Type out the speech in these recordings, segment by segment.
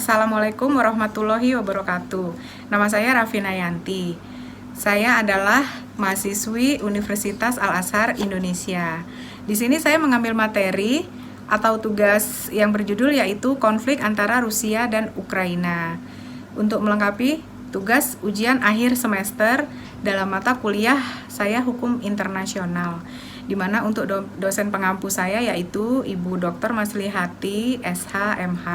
Assalamualaikum warahmatullahi wabarakatuh. Nama saya Rafina Yanti. Saya adalah mahasiswi Universitas Al-Azhar Indonesia. Di sini saya mengambil materi atau tugas yang berjudul yaitu konflik antara Rusia dan Ukraina. Untuk melengkapi tugas ujian akhir semester dalam mata kuliah saya Hukum Internasional, di mana untuk dosen pengampu saya yaitu Ibu Dr. Maslihati SH MH.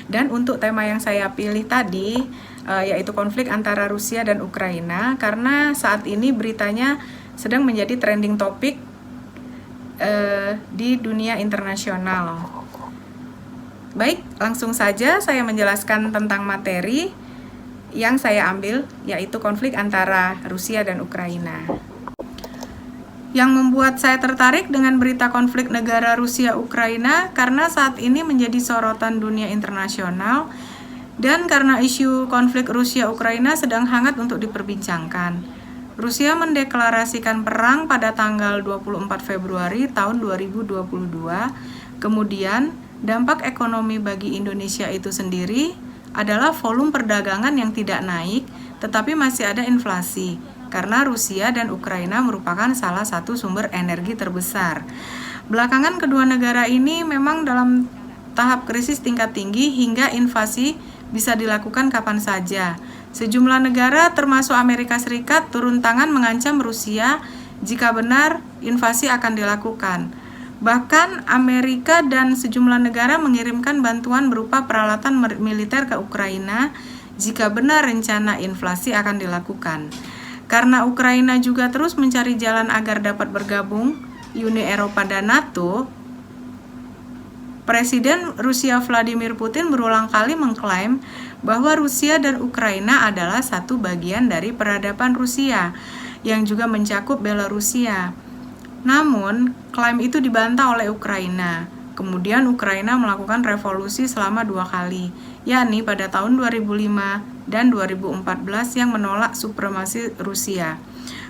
Dan untuk tema yang saya pilih tadi yaitu konflik antara Rusia dan Ukraina, karena saat ini beritanya sedang menjadi trending topik di dunia internasional. Baik, langsung saja saya menjelaskan tentang materi yang saya ambil, yaitu konflik antara Rusia dan Ukraina. Yang membuat saya tertarik dengan berita konflik negara Rusia-Ukraina karena saat ini menjadi sorotan dunia internasional dan karena isu konflik Rusia-Ukraina sedang hangat untuk diperbincangkan. Rusia mendeklarasikan perang pada tanggal 24 Februari tahun 2022. Kemudian, dampak ekonomi bagi Indonesia itu sendiri adalah volume perdagangan yang tidak naik, tetapi masih ada inflasi. Karena Rusia dan Ukraina merupakan salah satu sumber energi terbesar. Belakangan kedua negara ini memang dalam tahap krisis tingkat tinggi hingga invasi bisa dilakukan kapan saja. Sejumlah negara termasuk Amerika Serikat turun tangan mengancam Rusia jika benar invasi akan dilakukan. Bahkan Amerika dan sejumlah negara mengirimkan bantuan berupa peralatan militer ke Ukraina jika benar rencana invasi akan dilakukan. Karena Ukraina juga terus mencari jalan agar dapat bergabung Uni Eropa dan NATO, Presiden Rusia Vladimir Putin berulang kali mengklaim bahwa Rusia dan Ukraina adalah satu bagian dari peradaban Rusia yang juga mencakup Belarusia. Namun, klaim itu dibantah oleh Ukraina. Kemudian Ukraina melakukan revolusi selama 2 kali, yakni pada tahun 2005 dan 2014 yang menolak supremasi Rusia.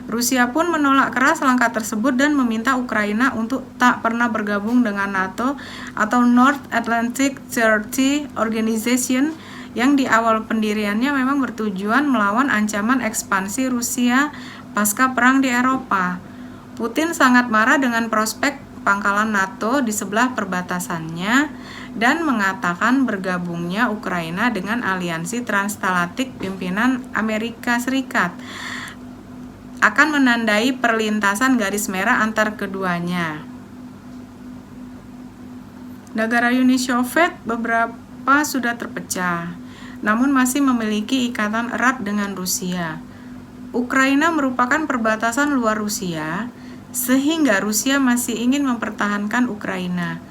Rusia pun menolak keras langkah tersebut dan meminta Ukraina untuk tak pernah bergabung dengan NATO atau North Atlantic Treaty Organization yang di awal pendiriannya memang bertujuan melawan ancaman ekspansi Rusia pasca perang di Eropa. Putin sangat marah dengan prospek pangkalan NATO di sebelah perbatasannya dan mengatakan bergabungnya Ukraina dengan aliansi transtalatik pimpinan Amerika Serikat akan menandai perlintasan garis merah antar keduanya. Negara Uni Soviet beberapa sudah terpecah, namun masih memiliki ikatan erat dengan Rusia. Ukraina merupakan perbatasan luar Rusia, sehingga Rusia masih ingin mempertahankan Ukraina.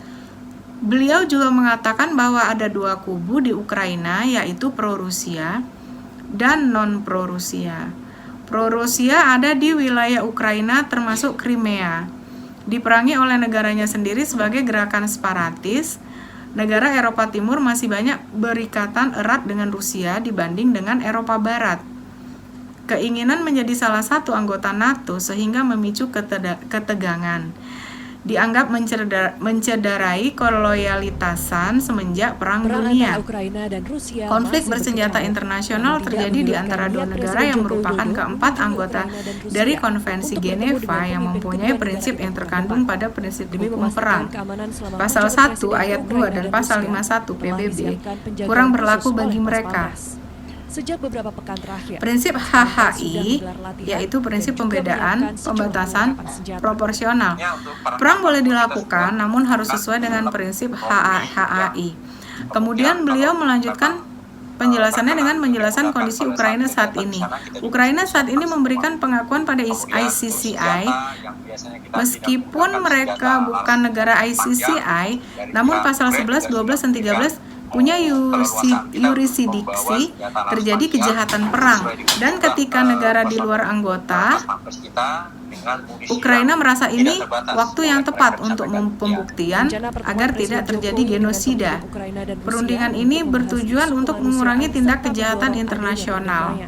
Beliau juga mengatakan bahwa ada 2 kubu di Ukraina, yaitu pro-Rusia dan non-pro-Rusia. Pro-Rusia ada di wilayah Ukraina termasuk Crimea, diperangi oleh negaranya sendiri sebagai gerakan separatis. Negara Eropa Timur masih banyak berikatan erat dengan Rusia dibanding dengan Eropa Barat. Keinginan menjadi salah satu anggota NATO sehingga memicu ketegangan. Dianggap mencederai keloyalitasan semenjak Perang Dunia. Konflik bersenjata internasional terjadi di antara 2 negara yang merupakan keempat anggota dari Konvensi Geneva yang mempunyai prinsip yang terkandung pada prinsip hukum perang. Pasal 1 ayat 2 dan pasal 51 PBB kurang berlaku bagi mereka. Sejak beberapa pekan terakhir, prinsip HHI yaitu prinsip pembedaan, pembatasan, proporsional. Perang boleh dilakukan namun harus sesuai dengan prinsip HHI. Kemudian beliau melanjutkan penjelasannya dengan menjelaskan kondisi Ukraina saat ini. Ukraina saat ini memberikan pengakuan pada ICCI meskipun mereka bukan negara ICCI, namun pasal 11, 12, dan 13 punya yurisdiksi terjadi kejahatan perang, dan ketika negara di luar anggota, Ukraina merasa ini waktu yang tepat untuk pembuktian agar tidak terjadi genosida. Perundingan ini bertujuan untuk mengurangi tindak kejahatan internasional.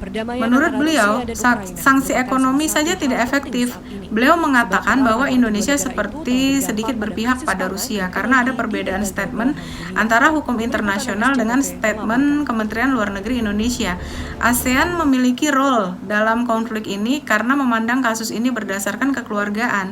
Perdamaian Menurut antara beliau, Rusia dan Ukraina sanksi merupakan ekonomi salah saja satu tidak hal terpenting efektif. saat ini. Beliau mengatakan Sebab bahwa perang Indonesia kedua negara itu telah seperti berdampak sedikit pada berpihak krisis pada pangan Rusia dan karena ada energi di perbedaan berbagai statement belahan dunia. antara hukum Menurut internasional Kepala dengan SCBP statement melaporkan. Kementerian Luar Negeri Indonesia. ASEAN memiliki role dalam konflik ini karena memandang kasus ini berdasarkan kekeluargaan.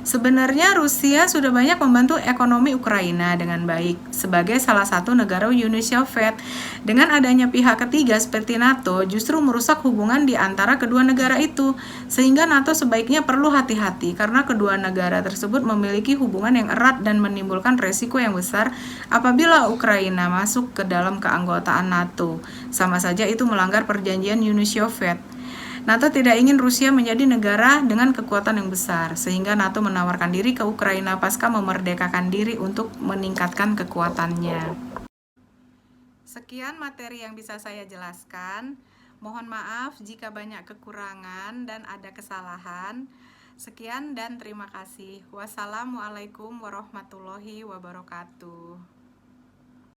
Sebenarnya Rusia sudah banyak membantu ekonomi Ukraina dengan baik sebagai salah satu negara Uni Soviet. Dengan adanya pihak ketiga seperti NATO justru merusak hubungan di antara kedua negara itu, sehingga NATO sebaiknya perlu hati-hati karena kedua negara tersebut memiliki hubungan yang erat dan menimbulkan resiko yang besar apabila Ukraina masuk ke dalam keanggotaan NATO. Sama saja itu melanggar perjanjian Uni Soviet. NATO tidak ingin Rusia menjadi negara dengan kekuatan yang besar, sehingga NATO menawarkan diri ke Ukraina pasca memerdekakan diri untuk meningkatkan kekuatannya. Sekian materi yang bisa saya jelaskan. Mohon maaf jika banyak kekurangan dan ada kesalahan. Sekian dan terima kasih. Wassalamualaikum warahmatullahi wabarakatuh.